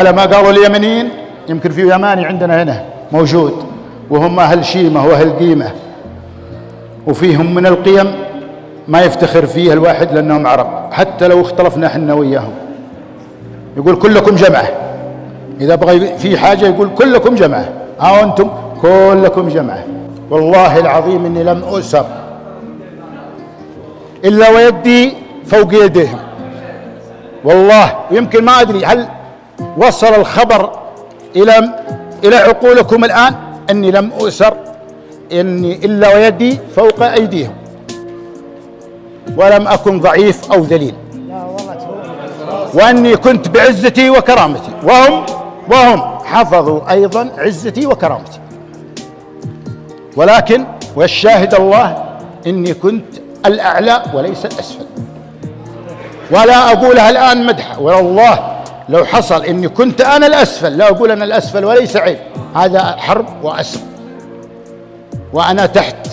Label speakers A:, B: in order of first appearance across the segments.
A: على ما قالوا اليمنيين، يمكن في يماني عندنا هنا موجود، وهم أهل شيمة وأهل قيمة، وفيهم من القيم ما يفتخر فيه الواحد لأنهم عرب، حتى لو اختلفنا احنا وياهم. يقول كلكم جمعة، إذا بغى في حاجة يقول كلكم جمعة، ها أنتم كلكم جمعة. والله العظيم إني لم أسر إلا ويدي فوق يديهم، والله. ويمكن ما أدري هل وصل الخبر إلى عقولكم الآن أني لم أسر إني إلا ويدي فوق أيديهم، ولم أكن ضعيف أو ذليل، وأني كنت بعزتي وكرامتي، وهم حفظوا أيضا عزتي وكرامتي. ولكن والشاهد الله إني كنت الأعلى وليس الأسفل، ولا أقولها الآن مدحة، والله لو حصل إني كنت أنا الأسفل لا أقول أنا الأسفل وليس عيب، هذا حرب وأسر، وأنا تحت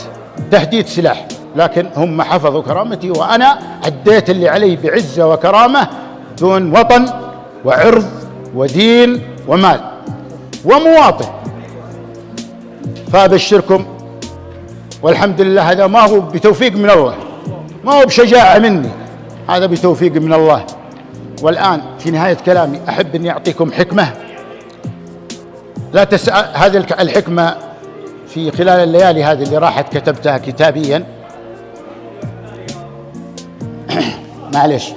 A: تهديد سلاح، لكن هم حفظوا كرامتي، وأنا أديت اللي علي بعزة وكرامة دون وطن وعرض ودين ومال ومواطن. فأبشركم، والحمد لله هذا ما هو بتوفيق من الله، ما هو بشجاعة مني، هذا بتوفيق من الله. والآن في نهاية كلامي أحب أن أعطيكم حكمة، لا تسأل هذه الحكمة في خلال الليالي هذه اللي راحت كتبتها كتابيا. معلش،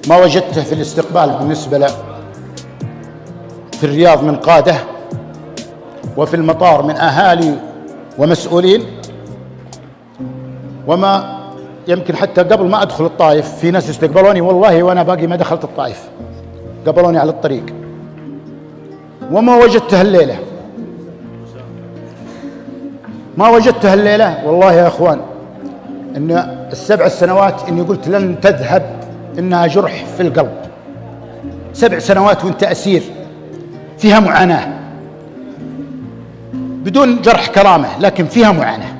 A: ما وجدته في الاستقبال بالنسبة له في الرياض من قادة، وفي المطار من أهالي ومسؤولين، وما يمكن حتى قبل ما أدخل الطائف في ناس استقبلوني والله وأنا باقي ما دخلت الطائف، قبلوني على الطريق. وما وجدته الليلة، ما وجدته الليلة والله يا أخوان، إن ال7 سنوات إني قلت لن تذهب إنها جرح في القلب. 7 سنوات وانت أسير فيها معاناة، بدون جرح كرامة، لكن فيها معاناة.